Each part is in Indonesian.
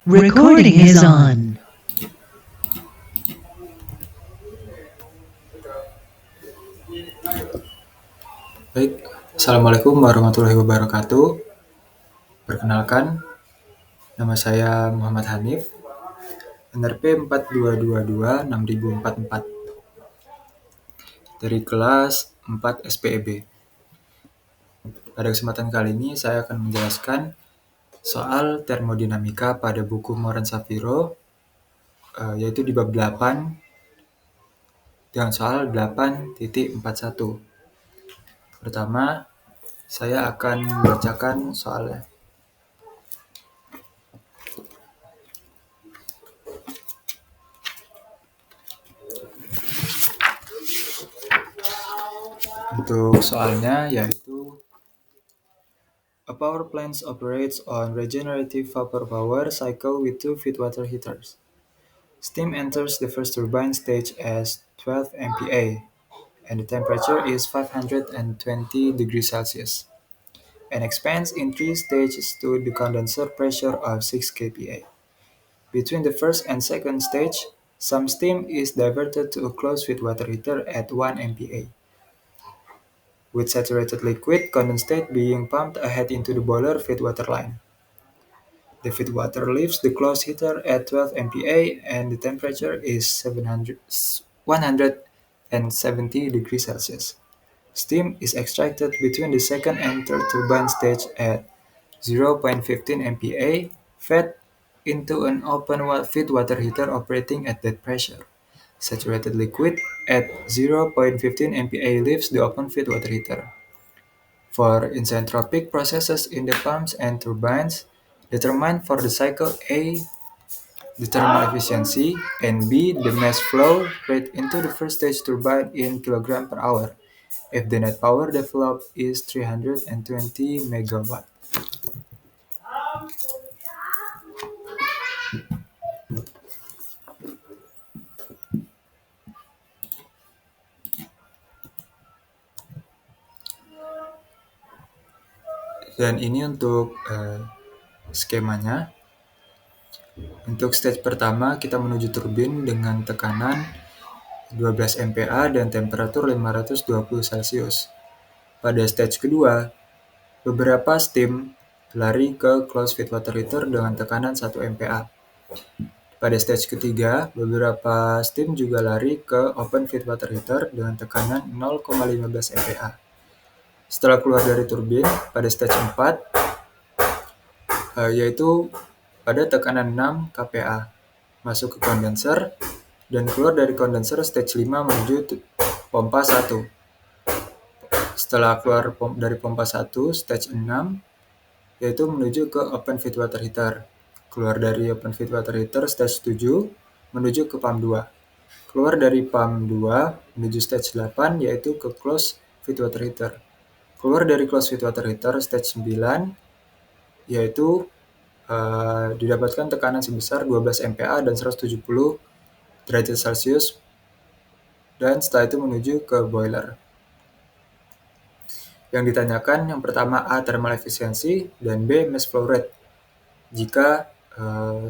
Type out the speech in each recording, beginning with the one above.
Recording is on. Baik, Assalamualaikum warahmatullahi wabarakatuh. Perkenalkan, nama saya Muhammad Hanif, NRP 42226044 dari kelas 4 SPEB. Pada kesempatan kali ini saya akan menjelaskan soal termodinamika pada buku Moran Safiro, yaitu di bab 8 dengan soal 8.41. Pertama, saya akan membacakan soalnya. Untuk soalnya yaitu a power plant operates on regenerative vapor power cycle with two feed water heaters. Steam enters the first turbine stage as 12 MPa and the temperature is 520 degrees Celsius and expands in three stages to the condenser pressure of 6 kPa. Between the first and second stage, some steam is diverted to a closed feed water heater at 1 MPa, with saturated liquid condensate being pumped ahead into the boiler feed water line. The feed water leaves the closed heater at 12 MPa and the temperature is 170 degrees Celsius. Steam is extracted between the second and third turbine stage at 0.15 MPa, fed into an open feed water heater operating at that pressure. Saturated liquid at 0.15 MPa leaves the open feed water heater. For isentropic processes in the pumps and turbines, determine for the cycle A the thermal efficiency and B the mass flow rate into the first stage turbine in kg per hour if the net power developed is 320 megawatt. Dan ini untuk skemanya. Untuk stage pertama kita menuju turbin dengan tekanan 12 MPa dan temperatur 520 Celcius. Pada stage kedua, beberapa steam lari ke closed feed water heater dengan tekanan 1 MPa. Pada stage ketiga, beberapa steam juga lari ke open feed water heater dengan tekanan 0,15 MPa. Setelah keluar dari turbin, pada stage 4, yaitu pada tekanan 6 kPa, masuk ke kondenser, dan keluar dari kondenser stage 5 menuju pompa 1. Setelah keluar dari pompa 1, stage 6, yaitu menuju ke open feed water heater. Keluar dari open feed water heater stage 7, menuju ke pump 2. Keluar dari pump 2, menuju stage 8, yaitu ke closed feed water heater. Keluar dari closed feed water heater stage 9, yaitu didapatkan tekanan sebesar 12 MPa dan 170 derajat Celcius, dan setelah itu menuju ke boiler. Yang ditanyakan yang pertama A. Thermal efficiency dan B. Mass flow rate jika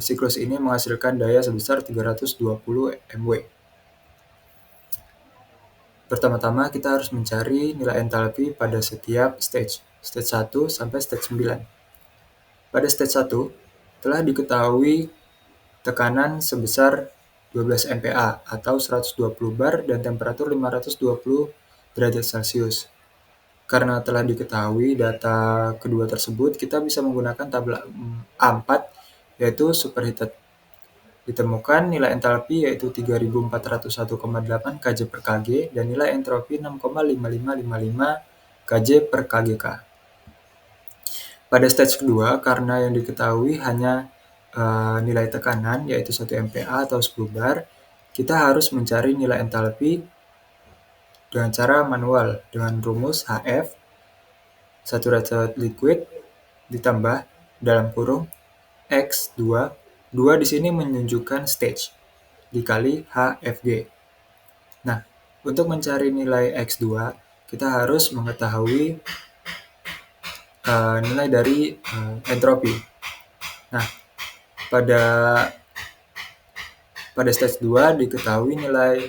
siklus ini menghasilkan daya sebesar 320 MW. Pertama-tama kita harus mencari nilai entalpi pada setiap stage 1 sampai stage 9. Pada stage 1, telah diketahui tekanan sebesar 12 MPa atau 120 bar dan temperatur 520 derajat Celcius. Karena telah diketahui data kedua tersebut, kita bisa menggunakan tabel A4, yaitu superheated. Ditemukan nilai entalpi yaitu 3401,8 kJ per Kg dan nilai entropi 6,5555 kJ per Kgk. Pada stage kedua, karena yang diketahui hanya nilai tekanan yaitu 1 MPa atau 10 bar, kita harus mencari nilai entalpi dengan cara manual dengan rumus HF saturated liquid ditambah dalam kurung X2. 2 di sini menunjukkan stage dikali HFG. Nah, untuk mencari nilai X2, kita harus mengetahui nilai dari entropi. Nah, Pada stage 2 diketahui nilai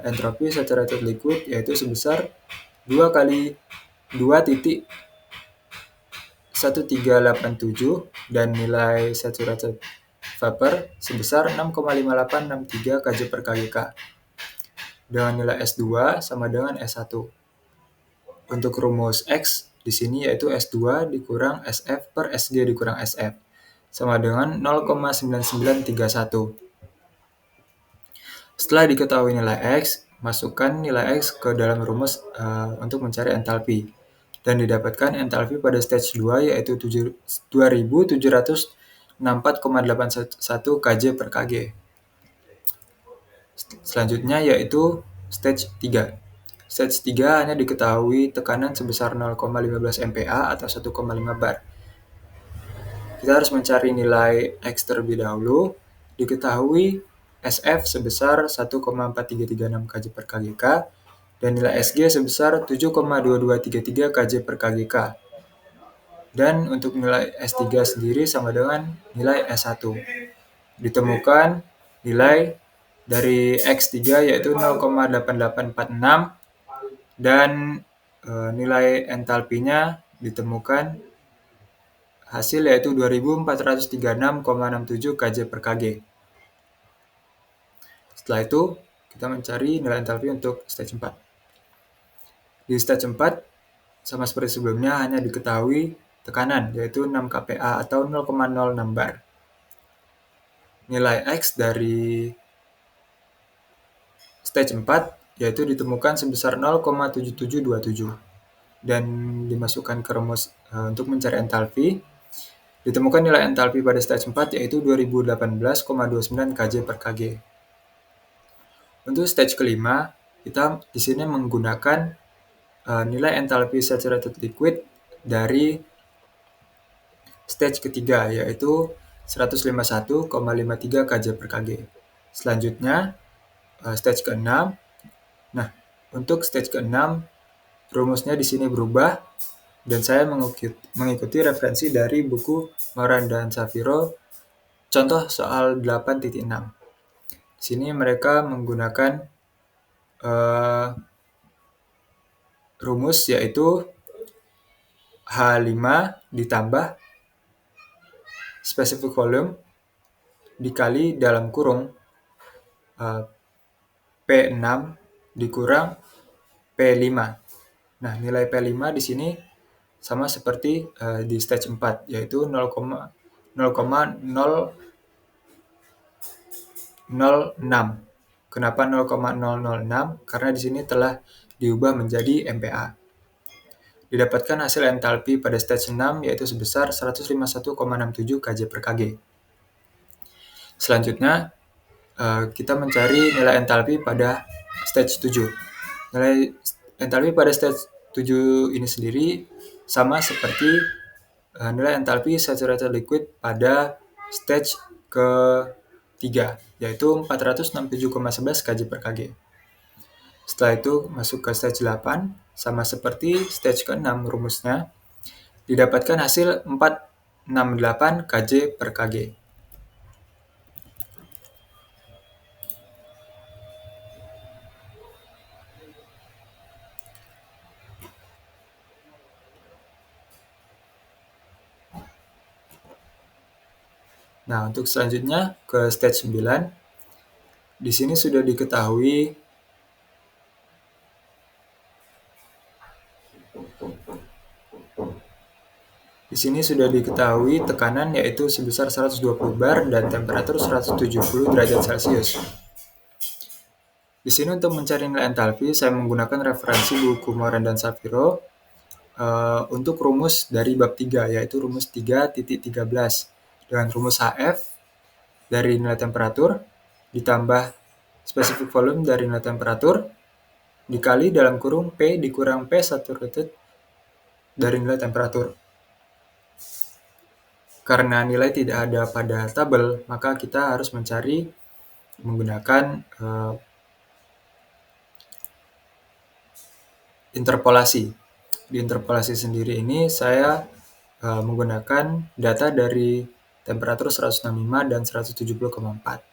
entropi saturated liquid yaitu sebesar 2 kali 2.1387 dan nilai saturated vapor sebesar 6,5863 kJ per kg dengan nilai S2 sama dengan S1. Untuk rumus X di sini yaitu S2 dikurang SF per Sg dikurang SF sama dengan 0,9931. Setelah diketahui nilai X, masukkan nilai X ke dalam rumus untuk mencari entalpi. Dan didapatkan entalpi pada stage 2 yaitu 2764,81 kJ per kg. Selanjutnya yaitu stage 3. Stage 3 hanya diketahui tekanan sebesar 0,15 MPa atau 1,5 bar. Kita harus mencari nilai X terlebih dahulu. Diketahui SF sebesar 1,4336 kJ per kg dan nilai Sg sebesar 7,2233 kJ per kg. Dan untuk nilai S3 sendiri sama dengan nilai S1. Ditemukan nilai dari X3 yaitu 0,8846 dan nilai entalpinya ditemukan hasil yaitu 2436,67 kJ per kg. Setelah itu, kita mencari nilai entalpi untuk stage 4. Di stage 4, sama seperti sebelumnya, hanya diketahui tekanan, yaitu 6 kPa atau 0,06 bar. Nilai X dari stage 4, yaitu ditemukan sebesar 0,7727. Dan dimasukkan ke rumus untuk mencari entalpi. Ditemukan nilai entalpi pada stage 4 yaitu 2018,29 kJ per kg. Untuk stage kelima, kita di sini menggunakan nilai entalpi saturated liquid dari stage ketiga yaitu 151,53 kJ per kg. Selanjutnya stage ke-6. Nah, untuk stage ke-6 rumusnya di sini berubah. Dan saya mengikuti referensi dari buku Moran dan Saviro, contoh soal 8.6. Di sini mereka menggunakan rumus yaitu H5 ditambah specific volume dikali dalam kurung P6 dikurang P5. Nah, nilai P5 di sini sama seperti di stage 4, yaitu 0,006. Kenapa 0,006? Karena di sini telah diubah menjadi MPa. Didapatkan hasil entalpi pada stage 6 yaitu sebesar 151,67 kJ per kg. Selanjutnya, kita mencari nilai entalpi pada stage 7. Nilai entalpi pada stage 7 ini sendiri sama seperti nilai entalpi saturated liquid pada stage ke-3, yaitu 467,11 kJ per kg. Setelah itu masuk ke stage 8, sama seperti stage ke-6 rumusnya, didapatkan hasil 468 kJ per kg. Nah, untuk selanjutnya ke stage 9. Di sini sudah diketahui tekanan yaitu sebesar 120 bar dan temperatur 170 derajat Celcius. Di sini untuk mencari nilai entalpi, saya menggunakan referensi buku Moran dan Saviro untuk rumus dari bab 3, yaitu rumus 3.13. Dengan rumus HF dari nilai temperatur ditambah specific volume dari nilai temperatur dikali dalam kurung P dikurang P saturated dari nilai temperatur. Karena nilai tidak ada pada tabel, maka kita harus mencari menggunakan interpolasi. Di interpolasi sendiri ini saya menggunakan data dari temperatur 165 dan 170,4.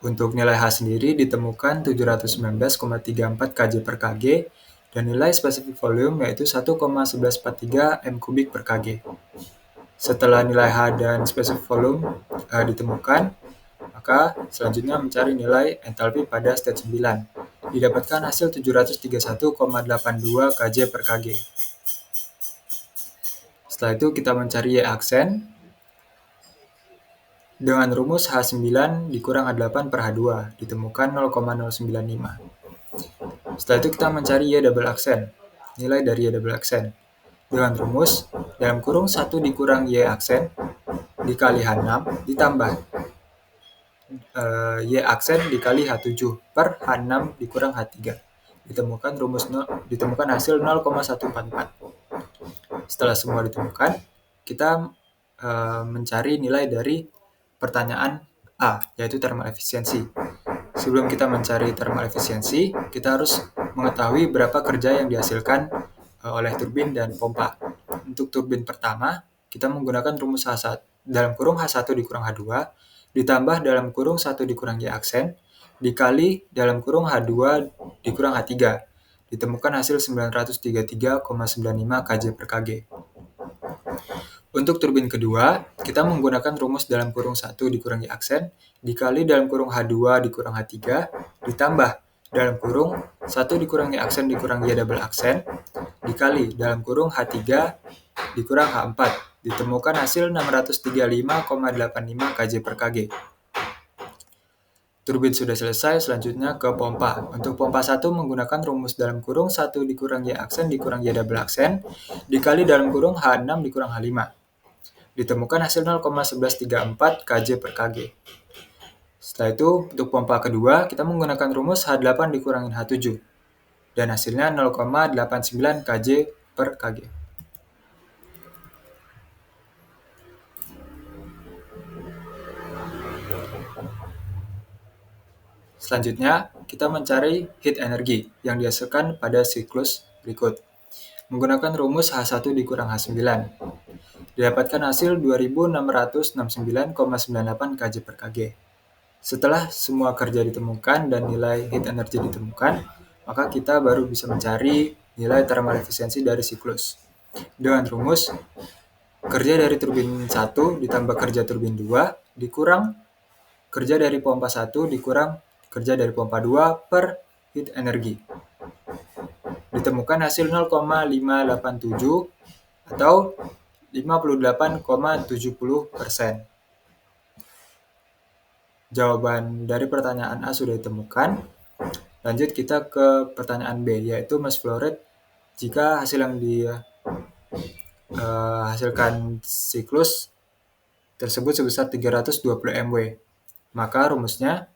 Untuk nilai H sendiri ditemukan 719,34 kJ per Kg dan nilai spesifik volume yaitu 1,1143 m3 per Kg. Setelah nilai H dan spesifik volume ditemukan, maka selanjutnya mencari nilai entalpi pada state 9. Didapatkan hasil 731,82 kJ per Kg. Setelah itu kita mencari Y aksen dengan rumus H9 dikurang H8 per H2, ditemukan 0,095. Setelah itu kita mencari Y double aksen, nilai dari Y double aksen. Dengan rumus, dalam kurung 1 dikurang Y aksen dikali H6 ditambah Y aksen dikali H7 per H6 dikurang H3. Ditemukan hasil 0,144. Setelah semua ditemukan, kita mencari nilai dari pertanyaan A, yaitu thermal efisiensi. Sebelum kita mencari thermal efisiensi, kita harus mengetahui berapa kerja yang dihasilkan oleh turbin dan pompa. Untuk turbin pertama, kita menggunakan rumus H1, dalam kurung H1 dikurang H2, ditambah dalam kurung 1 dikurang Y aksen, dikali dalam kurung H2 dikurang H3. Ditemukan hasil 933,95 kJ per Kg. Untuk turbin kedua, kita menggunakan rumus dalam kurung 1 dikurang Y aksen, dikali dalam kurung H2 dikurang H3, ditambah dalam kurung 1 dikurang Y aksen dikurang Y double aksen, dikali dalam kurung H3 dikurang H4. Ditemukan hasil 635,85 kJ per Kg. Turbin sudah selesai, selanjutnya ke pompa. Untuk pompa 1 menggunakan rumus dalam kurung 1 dikurang Y aksen dikurang Y double aksen, dikali dalam kurung H6 dikurang H5. Ditemukan hasil 0,1134 kJ per Kg. Setelah itu, untuk pompa kedua, kita menggunakan rumus H8 dikurangin H7. Dan hasilnya 0,89 kJ per Kg. Selanjutnya, kita mencari heat energy yang dihasilkan pada siklus berikut. Menggunakan rumus H1 dikurang H9. Didapatkan hasil 2669,98 kJ per Kg. Setelah semua kerja ditemukan dan nilai heat energy ditemukan, maka kita baru bisa mencari nilai thermal efisiensi dari siklus. Dengan rumus, kerja dari turbin 1 ditambah kerja turbin 2 dikurang kerja dari pompa 1 dikurang kerja dari pompa 2 per heat energy. Ditemukan hasil 0,587 atau 58,70%. Jawaban dari pertanyaan A sudah ditemukan. Lanjut kita ke pertanyaan B, yaitu mass flow rate jika hasil yang dihasilkan siklus tersebut sebesar 320 mW. Maka rumusnya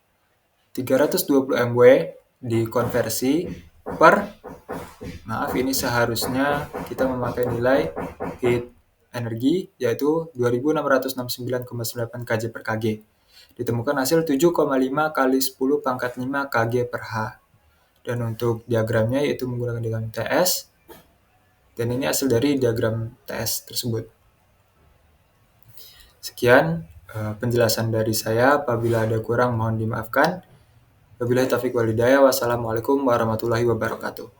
320 mW dikonversi per, ini seharusnya kita memakai nilai heat energi yaitu 2669,98 kJ per Kg. Ditemukan hasil 7,5 kali 10 pangkat 5 kg per H. Dan untuk diagramnya yaitu menggunakan diagram TS. Dan ini hasil dari diagram TS tersebut. Sekian penjelasan dari saya. Apabila ada kurang mohon dimaafkan. Wabillahi taufiq wal hidayah. Wassalamualaikum warahmatullahi wabarakatuh.